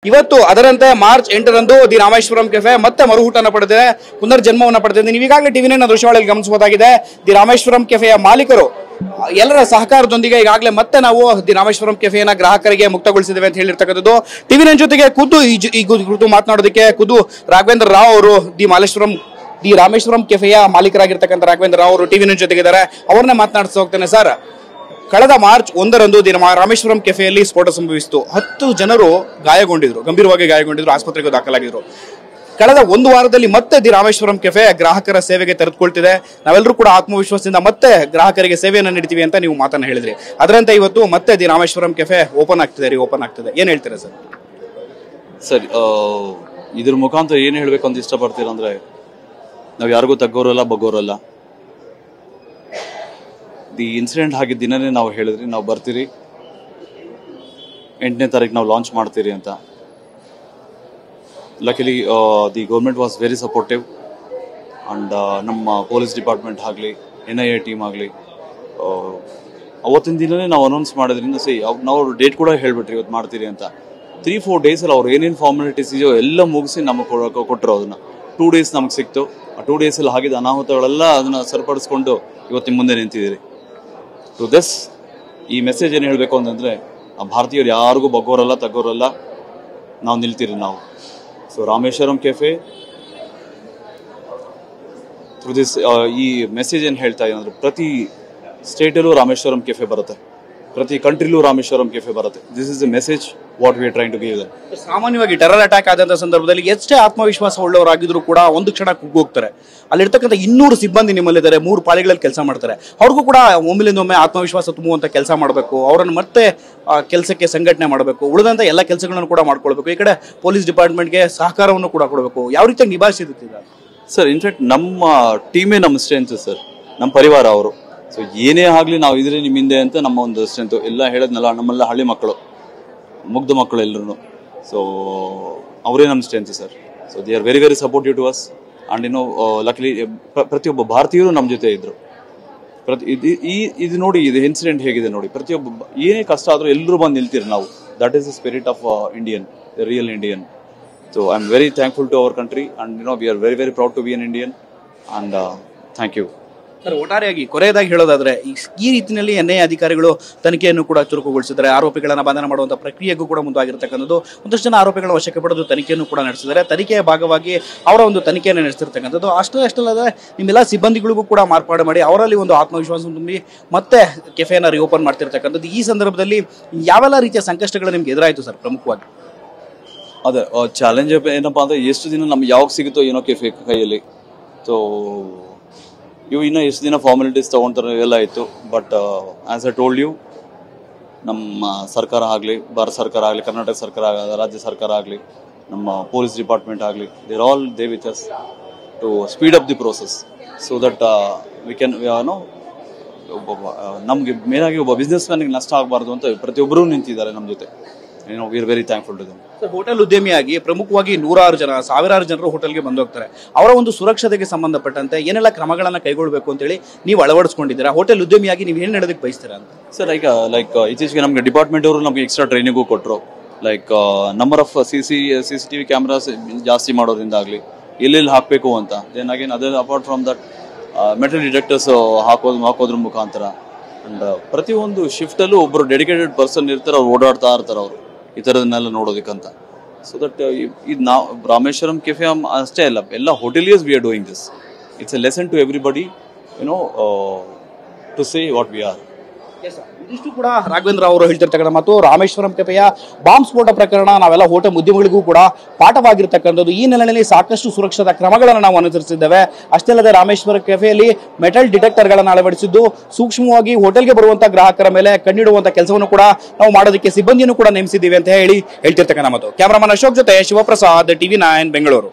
ಇವತ್ತು ಅದರಂತೆ March 8ರಂದು the Rameswaram cafe ಮತ್ತೆ ಮರುಹುಟ್ಟನ್ನು ಪಡೆದಿದೆ, ಪುನರ್ಜನ್ಮವನ್ನು ಪಡೆದಿದೆ. ನೀವು ಈಗಾಗಲೇ ಟಿವಿ9 ದೃಶ್ಯಾವಳಿಯಲ್ಲಿ ಗಮನಿಸಬಹುದಾಗಿದೆ. ದಿ ರಾಮೇಶ್ವರಂ ಕೆಫೆಯ ಮಾಲೀಕರು ಎಲ್ಲರ ಸಹಕಾರದೊಂದಿಗೆ ಈಗಾಗಲೇ ಮತ್ತೆ ನಾವು ದಿ ರಾಮೇಶ್ವರಂ ಕೆಫೆಯನ್ನ ಗ್ರಾಹಕರಿಗೆ ಮುಕ್ತಗೊಳಿಸಿದ್ದೇವೆ ಅಂತ ಹೇಳಿರ್ತಕ್ಕಂಥದ್ದು. ಟಿವಿ9 ಜೊತೆಗೆ ಖುದ್ದು ಈ ಕುರಿತು ಮಾತನಾಡೋದಕ್ಕೆ ಖುದ್ದು ರಾಘವೇಂದ್ರ ರಾವ್ ಅವರು ದಿ ರಾಮೇಶ್ವರಂ ಕೆಫೆಯ ಮಾಲೀಕರಾಗಿರ್ತಕ್ಕಂಥ ರಾಘವೇಂದ್ರ ರಾವ್ ಅವರು ಟಿವಿ9 ಜೊತೆಗಿದ್ದಾರೆ. ಅವ್ರನ್ನೇ ಮಾತನಾಡಿಸ್ತಾ ಹೋಗ್ತೇನೆ. ಸರ್, ಕಳೆದ ಮಾರ್ಚ್ 1ರಂದು ರಾಮೇಶ್ವರಂ ಕೆಫೆಯಲ್ಲಿ ಸ್ಫೋಟ ಸಂಭವಿಸಿತು. 10 ಜನರು ಗಂಭೀರವಾಗಿ ಗಾಯಗೊಂಡಿದ್ರು, ಆಸ್ಪತ್ರೆಗೆ ದಾಖಲಾಗಿದ್ರು. ಕಳೆದ ಒಂದು ವಾರದಲ್ಲಿ ಮತ್ತೆ ದಿ ರಾಮೇಶ್ವರಂ ಕೆಫೆ ಗ್ರಾಹಕರ ಸೇವೆಗೆ ತೆರೆದುಕೊಳ್ತಿದೆ. ನಾವೆಲ್ಲರೂ ಕೂಡ ಆತ್ಮವಿಶ್ವಾಸದಿಂದ ಮತ್ತೆ ಗ್ರಾಹಕರಿಗೆ ಸೇವೆಯನ್ನು ನೀಡ್ತೀವಿ ಅಂತ ನೀವು ಮಾತನ್ನು ಹೇಳಿದ್ರಿ. ಅದರಂತೆ ಇವತ್ತು ಮತ್ತೆ ದಿ ರಾಮೇಶ್ವರಂ ಕೆಫೆ ಓಪನ್ ಆಗ್ತಿದೆ. ಏನ್ ಹೇಳ್ತೀರಾ ಸರ್? ಸರ್, ಇದ್ರ ಮುಖಾಂತರ ಏನ್ ಹೇಳ್ಬೇಕು ಅಂತ ಇಷ್ಟಪಡ್ತೀರಾ ಅಂದ್ರೆ, ನಾವ್ ಯಾರಿಗೂ ತಗ್ಗೋರಲ್ಲ ಬಗ್ಗೋರಲ್ಲ. ದಿ ಇನ್ಸಿಡೆಂಟ್ ಆಗಿದ್ದ ದಿನನೇ ನಾವು ಹೇಳಿದ್ರಿ ನಾವು ಬರ್ತೀರಿ, 8ನೇ ತಾರೀಕು ನಾವು ಲಾಂಚ್ ಮಾಡ್ತೀರಿ ಅಂತ. Luckily the government was very supportive and ನಮ್ಮ ಪೊಲೀಸ್ ಡಿಪಾರ್ಟ್ಮೆಂಟ್ ಆಗಲಿ, NIA ಟೀಮ್ ಆಗಲಿ, ಅವತ್ತಿನ ದಿನನೇ ನಾವು ಅನೌನ್ಸ್ ಮಾಡೋದ್ರಿಂದ ನಾವು ಡೇಟ್ ಕೂಡ ಹೇಳ್ಬಿಟ್ರಿ ಇವತ್ತು ಮಾಡ್ತೀರಿ ಅಂತ. 3-4 ಡೇಸಲ್ಲಿ ಅವ್ರು ಏನೇನು ಫಾರ್ಮಾಲಿಟೀಸ್ ಇದೆಯೋ ಎಲ್ಲ ಮುಗಿಸಿ ನಮಗೆ ಕೊಟ್ಟರು. ಅದನ್ನ 2 ಡೇಸ್ ನಮ್ಗೆ ಸಿಕ್ತು. ಆ 2 ಡೇಸಲ್ಲಿ ಆಗಿದ್ದ ಅನಾಹುತಗಳೆಲ್ಲ ಅದನ್ನ ಸರಿಪಡಿಸ್ಕೊಂಡು ಇವತ್ತು ನಿಮ್ಮ ಮುಂದೆ ನಿಂತಿದ್ದೀರಿ. ಟು ದಿಸ್ ಈ ಮೆಸೇಜ್ ಏನು ಹೇಳಬೇಕು ಅಂತಂದರೆ, ಭಾರತೀಯರು ಯಾರಿಗೂ ಬಗ್ಗೋರಲ್ಲ ತಗ್ಗೋರಲ್ಲ, ನಾವು ನಿಲ್ತೀರಿ ನಾವು. So Rameshwaram cafe through this ಈ ಮೆಸೇಜ್ ಏನು ಹೇಳ್ತಾ ಇದೆ ಅಂದರೆ, ಪ್ರತಿ ಸ್ಟೇಟಲ್ಲೂ ರಾಮೇಶ್ವರಂ ಕೆಫೆ ಬರುತ್ತೆ, ಪ್ರತಿ ಕಂಟ್ರಿಲೂ ರಾಮೇಶ್ವರಂ ಕೆಫೆ ಬರುತ್ತೆ. This is the message what we are trying to give them. ಸಾಮಾನ್ಯವಾಗಿ ಟೆರರ್ ಅಟ್ಯಾಕ್ ಆದಂತ ಸಂದರ್ಭದಲ್ಲಿ ಎಷ್ಟೇ ಆತ್ಮವಿಶ್ವಾಸ ಉಳ್ಳವರಾಗಿದ್ರು ಕೂಡ ಒಂದು ಕ್ಷಣ ಕುಗ್ಗೋಗ್ತಾರೆ. ಅಲ್ಲಿರ್ತಕ್ಕಂಥ 200 ಸಿಬ್ಬಂದಿ ನಿಮ್ಮಲ್ಲಿದ್ದಾರೆ, 3 ಪಾಳಿಗಳಲ್ಲಿ ಕೆಲಸ ಮಾಡ್ತಾರೆ. ಅವ್ರಿಗೂ ಕೂಡ ಒಮ್ಮಿಂದೊಮ್ಮೆ ಆತ್ಮವಿಶ್ವಾಸ ತುಂಬುವಂತ ಕೆಲಸ ಮಾಡಬೇಕು, ಅವರನ್ನು ಮತ್ತೆ ಕೆಲಸಕ್ಕೆ ಸಂಘಟನೆ ಮಾಡಬೇಕು, ಉಳಿದಂತ ಎಲ್ಲ ಕೆಲಸಗಳನ್ನು ಕೂಡ ಮಾಡ್ಕೊಳ್ಬೇಕು. ಈ ಕಡೆ ಪೊಲೀಸ್ ಡಿಪಾರ್ಟ್ಮೆಂಟ್ಗೆ ಸಹಕಾರವನ್ನು ಕೂಡ ಕೊಡಬೇಕು. ಯಾವ ರೀತಿಯಾಗಿ ನಿಭಾಯಿಸಿದ್ದೀರಾ ಸರ್? ಇನ್ಫ್ಯಾಕ್ಟ್ ನಮ್ಮ ಟೀಮೇ ನಮ್ಮ ಸ್ಟ್ರೆಂತ್ ಸರ್, ನಮ್ಮ ಪರಿವಾರ ಅವರು. ಸೊ ಏನೇ ಆಗಲಿ ನಾವು ಇದ್ರೆ ನಿಮ್ಮ ಹಿಂದೆ ಅಂತ ನಮ್ಮ ಒಂದು ಸ್ಟ್ರೆಂತು. ಎಲ್ಲ ಹೇಳದ್ನಲ್ಲ, ನಮ್ಮೆಲ್ಲ ಹಳ್ಳಿ ಮಕ್ಕಳು, ಮುಗ್ಧ ಮಕ್ಕಳು ಎಲ್ಲರೂ. ಸೊ ಅವರೇ ನಮ್ಮ strength sir. So they are very very supportive to us. And luckily ಪ್ರತಿಯೊಬ್ಬ ಭಾರತೀಯರು ನಮ್ಮ ಜೊತೆ ಇದ್ರು. ಇದು ನೋಡಿ, ಇದು ಇನ್ಸಿಡೆಂಟ್ ಹೇಗಿದೆ ನೋಡಿ. ಪ್ರತಿಯೊಬ್ಬ ಏನೇ ಕಷ್ಟ ಆದರೂ ಎಲ್ಲರೂ ಬಂದು ನಿಲ್ತೀರಿ ನಾವು. That is the spirit of Indian, the real Indian. So I am very thankful to our country and we are very very proud to be an Indian and thank you. Sir, ಒಟ್ಟಾರೆಯಾಗಿ ಕೊನೆಯದಾಗಿ ಹೇಳೋದಾದ್ರೆ, ಈ ರೀತಿಯಲ್ಲಿ NIA ಅಧಿಕಾರಿಗಳು ತನಿಖೆಯನ್ನು ಕೂಡ ಚುರುಕುಗೊಳಿಸಿದ್ದಾರೆ. ಆರೋಪಿಗಳನ್ನು ಬಂಧನ ಮಾಡುವಂತಹ ಪ್ರಕ್ರಿಯೆಗೂ ಕೂಡ ಮುಂದಾಗಿರ್ತಕ್ಕಂಥದ್ದು. ಒಂದಷ್ಟು ಜನ ಆರೋಪಿಗಳ ವಶಕ್ಕೆ ಪಡೆದು ತನಿಖೆಯನ್ನು ಕೂಡ ನಡೆಸಿದ್ದಾರೆ. ತನಿಖೆಯ ಭಾಗವಾಗಿ ಅವರ ಒಂದು ತನಿಖೆಯನ್ನು ನಡೆಸಿರ್ತಕ್ಕಂಥದ್ದು. ಅಷ್ಟಲ್ಲದೆ ನಿಮ್ಮೆಲ್ಲ ಸಿಬ್ಬಂದಿಗಳಿಗೂ ಕೂಡ ಮಾರ್ಪಾಡು ಮಾಡಿ ಅವರಲ್ಲಿ ಒಂದು ಆತ್ಮವಿಶ್ವಾಸ ತುಂಬಿ ಮತ್ತೆ ಕೆಫೆಯನ್ನು ರಿಓಪನ್ ಮಾಡ್ತಿರ್ತಕ್ಕಂಥದ್ದು. ಈ ಸಂದರ್ಭದಲ್ಲಿ ಯಾವೆಲ್ಲ ರೀತಿಯ ಸಂಕಷ್ಟಗಳು ನಿಮ್ಗೆ ಎದುರಾಯಿತು ಸರ್? ಪ್ರಮುಖವಾಗಿ ಅದೇ ಚಾಲೆಂಜ್ ಏನಪ್ಪಾ ಅಂದ್ರೆ, ಎಷ್ಟು ದಿನ ನಮ್ಗೆ ಯಾವಾಗ ಸಿಗುತ್ತೋ ಏನೋ ಕೆಫೆ ಕೈಯಲ್ಲಿ. ಸೊ ಇವು ಇನ್ನೂ ಎಷ್ಟು ದಿನ ಫಾರ್ಮಾಲಿಟೀಸ್ ತೊಗೊಳ್ತಾರೆ ಎಲ್ಲ ಇತ್ತು. But as I told you, ನಮ್ಮ ಸರ್ಕಾರ ಆಗಲಿ, ಭಾರತ ಸರ್ಕಾರ ಆಗಲಿ, ಕರ್ನಾಟಕ ಸರ್ಕಾರ ರಾಜ್ಯ ಸರ್ಕಾರ ಆಗಲಿ, ನಮ್ಮ ಪೊಲೀಸ್ ಡಿಪಾರ್ಟ್ಮೆಂಟ್ ಆಗಲಿ, there all they with us to speed up the process so that we can ನಮಗೆ ಮೇನಾಗಿ ಒಬ್ಬ ಬಿಸ್ನೆಸ್ ಮ್ಯಾನ್ಗೆ ನಷ್ಟ ಆಗಬಾರ್ದು ಅಂತ ಪ್ರತಿಯೊಬ್ಬರೂ ನಿಂತಿದ್ದಾರೆ ನಮ್ಮ ಜೊತೆ. We are very thankful to them. Hotel ಉದ್ಯಮಿಯಾಗಿ ಪ್ರಮುಖವಾಗಿ 100 ಜನ, 1000 ಜನರು ಹೋಟೆಲ್ಗೆ ಬಂದು ಹೋಗ್ತಾರೆ. ಅವರ ಒಂದು ಸುರಕ್ಷತೆಗೆ ಸಂಬಂಧಪಟ್ಟಂತೆ ಏನೆಲ್ಲ ಕ್ರಮಗಳನ್ನು ಕೈಗೊಳ್ಳಬೇಕು ಅಂತೇಳಿ ನೀವು ಅಳವಡಿಸ್ಕೊಂಡಿದ್ದೀರಾ? ಹೋಟೆಲ್ ಉದ್ಯಮಿಯಾಗಿ ನೀವು ಏನು ಹೇಳೋದಕ್ಕೆ ಬಯಸ್ತೀರಾ ಅಂತ ಸರ್? ಲೈಕ್ ಇತ್ತೀಚೆಗೆ ನಮಗೆ ಡಿಪಾರ್ಟ್ಮೆಂಟ್ ಅವರು ನಮಗೆ ಎಕ್ಸ್ಟ್ರಾ ಟ್ರೈನಿಂಗು ಕೊಟ್ಟರು. Like number of CCTV cameras ಜಾಸ್ತಿ ಮಾಡೋದ್ರಿಂದಾಗಲಿ, ಎಲ್ಲೆಲ್ಲಿ ಹಾಕಬೇಕು ಅಂತ. ದೆನ್ ಅಗೇನ್ ಅದೇ apart from that metal detectors ಹಾಕೋದ್ರ ಮುಖಾಂತರ. ಅಂಡ್ ಪ್ರತಿಯೊಂದು ಶಿಫ್ಟಲ್ಲೂ ಒಬ್ಬರು ಡೆಡಿಕೇಟೆಡ್ ಪರ್ಸನ್ ಇರ್ತಾರೆ, ಅವ್ರು ಓಡಾಡ್ತಾ ಇರ್ತಾರೆ ಅವರು ಈ ಥರದನ್ನೆಲ್ಲ ನೋಡೋದಕ್ಕಂತ. ಸೊ ದಟ್ ಇದು ನಾವು ರಾಮೇಶ್ವರಂ ಕೆಫೆ ಅಷ್ಟೇ ಅಲ್ಲ, ಎಲ್ಲ hoteliers we are doing this. It's a lesson to everybody, to say what we are. ಇದಿಷ್ಟು ಕೂಡ ರಾಘವೇಂದ್ರ ಅವರು ಹೇಳ್ತಿರ್ತಕ್ಕಂಥ ಮತ್ತು ರಾಮೇಶ್ವರಂ ಕೆಫೆಯ ಬಾಂಬ್ ಸ್ಫೋಟ ಪ್ರಕರಣ ನಾವೆಲ್ಲ ಹೋಟೆಲ್ ಉದ್ಯಮಿಗಳಿಗೂ ಕೂಡ ಪಾಠವಾಗಿರ್ತಕ್ಕಂಥದ್ದು. ಈ ನೆಲೆಯಲ್ಲಿ ಸಾಕಷ್ಟು ಸುರಕ್ಷತಾ ಕ್ರಮಗಳನ್ನು ನಾವು ಅನುಸರಿಸಿದ್ದೇವೆ. ಅಷ್ಟೇ ಅಲ್ಲದೆ ರಾಮೇಶ್ವರಂ ಕೆಫೆಯಲ್ಲಿ ಮೆಟಲ್ ಡಿಟೆಕ್ಟರ್ಗಳನ್ನು ಅಳವಡಿಸಿದ್ದು, ಸೂಕ್ಷ್ಮವಾಗಿ ಹೋಟೆಲ್ಗೆ ಬರುವಂತಹ ಗ್ರಾಹಕರ ಮೇಲೆ ಕಣ್ಣಿಡುವಂತಹ ಕೆಲಸವನ್ನು ಕೂಡ ನಾವು ಮಾಡೋದಕ್ಕೆ ಸಿಬ್ಬಂದಿಯನ್ನು ಕೂಡ ನೇಮಿಸಿದ್ದೀವಿ ಅಂತ ಹೇಳ್ತಿರ್ತಕ್ಕಂಥ ಮಾತು. ಕ್ಯಾಮರಾಮನ್ ಅಶೋಕ್ ಜೊತೆ ಶಿವಪ್ರಸಾದ್, ಟಿವಿ9 ಬೆಂಗಳೂರು.